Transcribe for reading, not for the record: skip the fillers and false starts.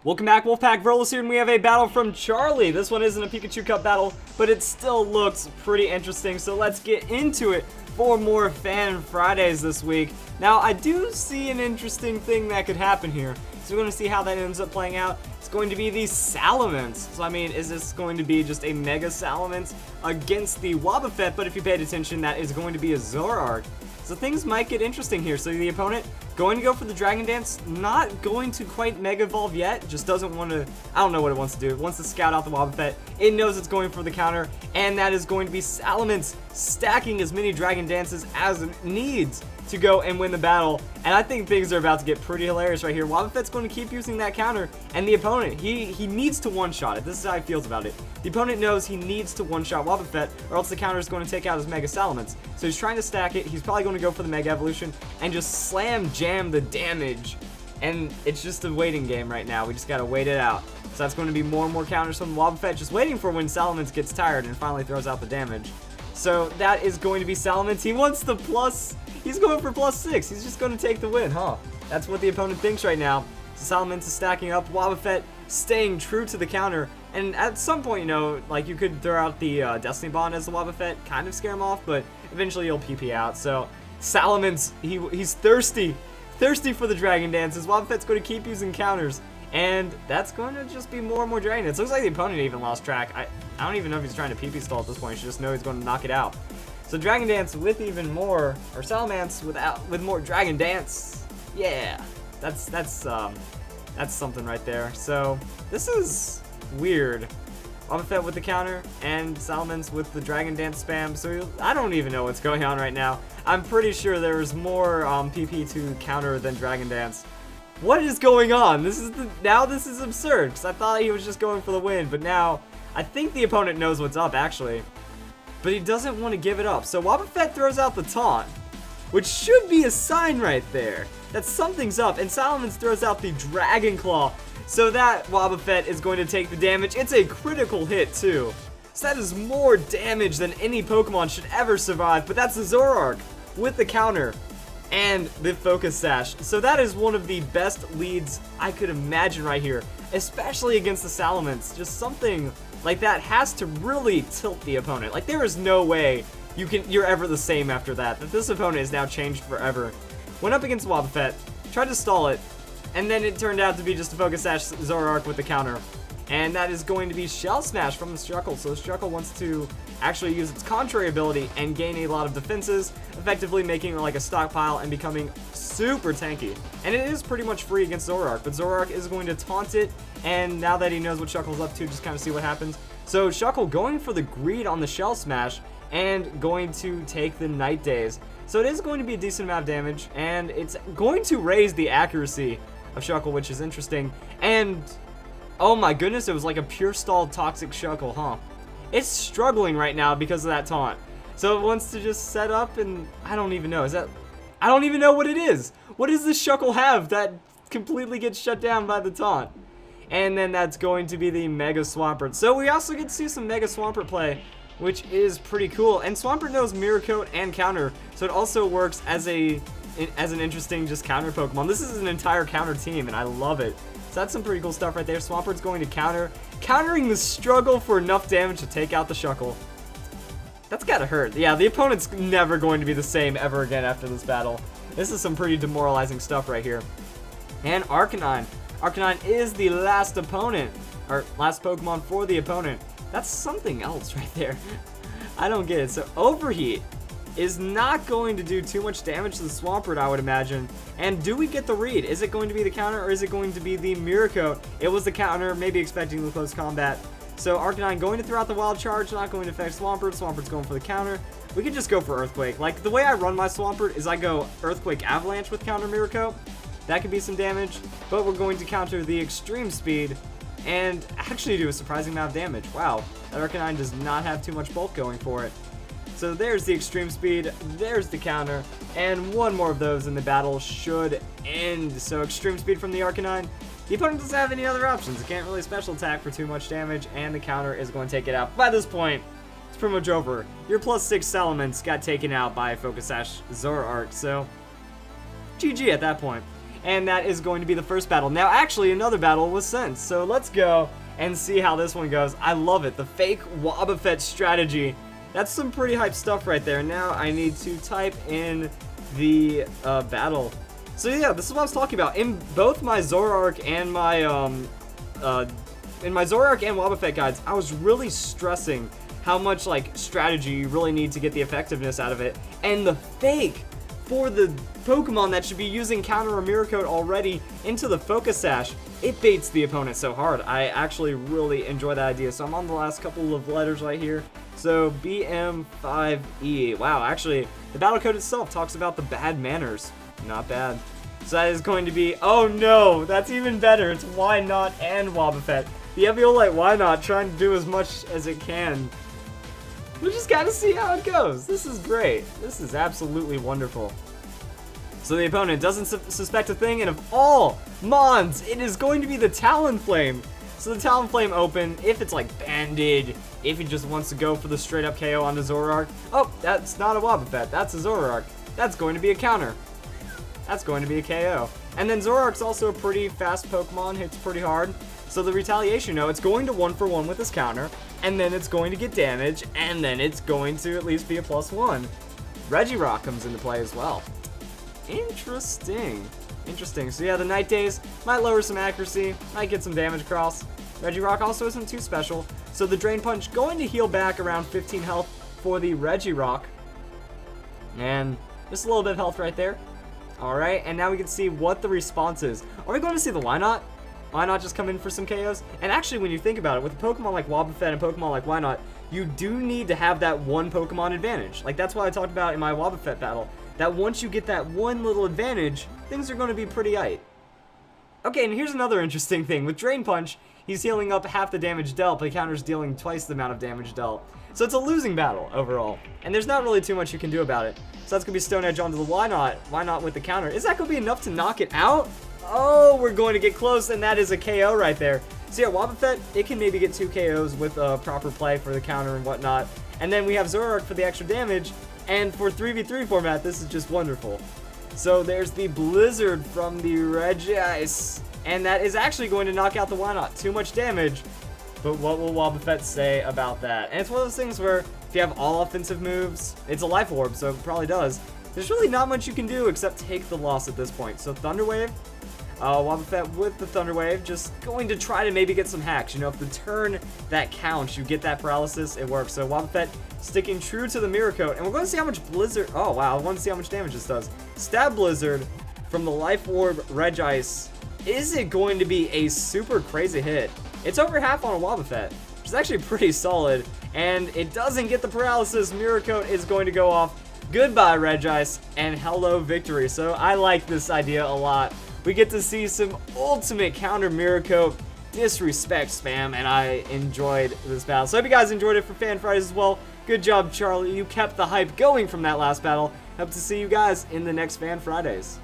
Welcome back, Wolfpack. Vrolos here, and we have a battle from Charlie. This one isn't a Pikachu Cup battle, but it still looks pretty interesting, so let's get into it for more Fan Fridays this week. Now, I do see an interesting thing that could happen here, so we're going to see how that ends up playing out. It's going to be the Salamence. So, I mean, is this going to be just a Mega Salamence against the Wobbuffet? But if you paid attention, that is going to be a Zoroark. So things might get interesting here. So the opponent going to go for the Dragon Dance, not going to quite Mega Evolve yet, just doesn't want to, I don't know what it wants to do. It wants to scout out the Wobbuffet. It knows it's going for the counter, and that is going to be Salamence stacking as many Dragon Dances as it needs to go and win the battle. And I think things are about to get pretty hilarious right here. Wobbuffet's going to keep using that counter, and the opponent, he needs to one-shot it. This is how he feels about it. The opponent knows he needs to one-shot Wobbuffet, or else the counter is going to take out his Mega Salamence. So he's trying to stack it. He's probably going to go for the Mega Evolution and just slam jam the damage. And it's just a waiting game right now. We just got to wait it out. So that's going to be more and more counters from Wobbuffet, just waiting for when Salamence gets tired and finally throws out the damage. So that is going to be Salamence. He wants the plus. He's going for +6. He's just going to take the win, huh? That's what the opponent thinks right now. So Salamence is stacking up. Wobbuffet staying true to the counter. And at some point, you know, like you could throw out the Destiny Bond as the Wobbuffet, kind of scare him off, but eventually he'll PP out. So Salamence, he's thirsty for the Dragon Dances. Wobbuffet's going to keep using counters, and that's going to just be more and more Dragon Dance. Looks like the opponent even lost track. I don't even know if he's trying to PP stall at this point. You just know he's going to knock it out. So Dragon Dance with even more, or Salamence with more Dragon Dance. Yeah, that's something right there. So this is weird. Wobbuffet with the counter and Salamence with the Dragon Dance spam. So I don't even know what's going on right now. I'm pretty sure there's more PP to counter than Dragon Dance. What is going on? Now this is absurd, because I thought he was just going for the win, but now I think the opponent knows what's up actually. But he doesn't want to give it up. So Wobbuffet throws out the taunt, which should be a sign right there that something's up. And Salamence throws out the Dragon Claw, so that Wobbuffet is going to take the damage. It's a critical hit too. So that is more damage than any Pokemon should ever survive. But that's the Zoroark with the counter and the Focus Sash. So that is one of the best leads I could imagine right here, especially against the Salamence. Just something like that has to really tilt the opponent. Like, there is no way you're ever the same after that. That this opponent is now changed forever. Went up against Wobbuffet, tried to stall it, and then it turned out to be just a Focus Sash Zoroark with the counter. And that is going to be Shell Smash from the Struckle. So Struckle wants to actually use its contrary ability and gain a lot of defenses, effectively making it like a stockpile and becoming super tanky. And it is pretty much free against Zoroark, but Zoroark is going to taunt it, and now that he knows what Shuckle's up to, just kind of see what happens. So Shuckle going for the greed on the Shell Smash and going to take the Night Daze. So it is going to be a decent amount of damage, and it's going to raise the accuracy of Shuckle, which is interesting. And oh my goodness, it was like a pure stalled Toxic Shuckle, huh? It's struggling right now because of that taunt. So it wants to just set up, and I don't even know. I don't even know what it is. What does this Shuckle have that completely gets shut down by the taunt? And then that's going to be the Mega Swampert. So we also get to see some Mega Swampert play, which is pretty cool. And Swampert knows Mirror Coat and Counter, so it also works as an interesting just counter Pokemon. This is an entire counter team, and I love it. So that's some pretty cool stuff right there. Swampert's going to counter, countering the struggle for enough damage to take out the Shuckle. That's gotta hurt. Yeah, the opponent's never going to be the same ever again after this battle. This is some pretty demoralizing stuff right here. And Arcanine. Arcanine is the last opponent, or last Pokemon for the opponent. That's something else right there. I don't get it. So Overheat is not going to do too much damage to the Swampert, I would imagine. And do we get the read? Is it going to be the counter, or is it going to be the Mirror Coat? It was the counter, maybe expecting the close combat. So Arcanine going to throw out the Wild Charge, not going to affect Swampert. Swampert's going for the counter. We could just go for Earthquake. Like, the way I run my Swampert is I go Earthquake Avalanche with counter Mirror Coat. That could be some damage, but we're going to counter the Extreme Speed and actually do a surprising amount of damage. Wow, that Arcanine does not have too much bulk going for it. So there's the Extreme Speed, there's the counter, and one more of those in the battle should end. So Extreme Speed from the Arcanine. The opponent doesn't have any other options. It can't really special attack for too much damage, and the counter is going to take it out. By this point, it's pretty much over. Your +6 Salamence got taken out by Focus Sash Zoroark, so GG at that point. and that is going to be the first battle. Now, actually, another battle was sent, so let's go and see how this one goes. I love it. The fake Wobbuffet strategy. That's some pretty hype stuff right there. Now I need to type in the battle. So yeah, this is what I was talking about. In both my Zoroark and my Wobbuffet guides, I was really stressing how much like strategy you really need to get the effectiveness out of it. And the fake for the Pokemon that should be using Counter or Mirror Coat already into the Focus Sash, it baits the opponent so hard. I actually really enjoy that idea. So I'm on the last couple of letters right here. So BM5E. Wow, actually, the battle code itself talks about the bad manners. Not bad. So that is going to be, oh no, that's even better. It's Why Not and Wobbuffet. The Eviolite Why Not trying to do as much as it can. We just gotta see how it goes. This is great. This is absolutely wonderful. So the opponent doesn't suspect a thing, and of all Mons, it is going to be the Talonflame. So the Talonflame open, if it's like banded, if he just wants to go for the straight up KO onto Zoroark. Oh, that's not a Wobbuffet, that's a Zoroark. That's going to be a counter. That's going to be a KO. And then Zoroark's also a pretty fast Pokemon, hits pretty hard. So the retaliation, no, it's going to 1-for-1 with his counter, and then it's going to get damage, and then it's going to at least be a +1. Regirock comes into play as well. Interesting. Interesting. So yeah, the Night Days might lower some accuracy, might get some damage across. Regirock also isn't too special, so the Drain Punch going to heal back around 15 health for the Regirock. And just a little bit of health right there. Alright, and now we can see what the response is. Are we going to see the Why Not? Why not just come in for some KOs? And actually, when you think about it, with a Pokemon like Wobbuffet and Pokemon like Why Not, you do need to have that one Pokemon advantage. Like, that's what I talked about in my Wobbuffet battle. That once you get that one little advantage, things are going to be pretty aight. Okay, and here's another interesting thing. With Drain Punch, he's healing up half the damage dealt, but the counter's dealing twice the amount of damage dealt. So it's a losing battle overall. And there's not really too much you can do about it. So that's going to be Stone Edge onto the Why Not. Why Not with the counter? Is that going to be enough to knock it out? Oh, we're going to get close, and that is a KO right there. So yeah, Wobbuffet, it can maybe get 2 KOs with proper play for the counter and whatnot. And then we have Zoroark for the extra damage, and for 3v3 format, this is just wonderful. So there's the Blizzard from the Regice, and that is actually going to knock out the Why Not. Too much damage, but what will Wobbuffet say about that? And it's one of those things where if you have all offensive moves, it's a Life Orb, so it probably does. There's really not much you can do except take the loss at this point. So Thunder Wave. Wobbuffet with the Thunder Wave, just going to try to maybe get some hacks. You know, if the turn that counts, you get that paralysis, it works. So Wobbuffet sticking true to the Mirror Coat, and we're going to see how much Blizzard, oh wow, I want to see how much damage this does. Stab Blizzard from the Life Orb Regice. Is it going to be a super crazy hit? It's over half on a Wobbuffet, which is actually pretty solid, and it doesn't get the paralysis. Mirror Coat is going to go off. Goodbye, Regice, and hello, victory. So I like this idea a lot. We get to see some ultimate counter Mirror Coat disrespect spam, and I enjoyed this battle. So I hope you guys enjoyed it for Fan Fridays as well. Good job, Charlie. You kept the hype going from that last battle. Hope to see you guys in the next Fan Fridays.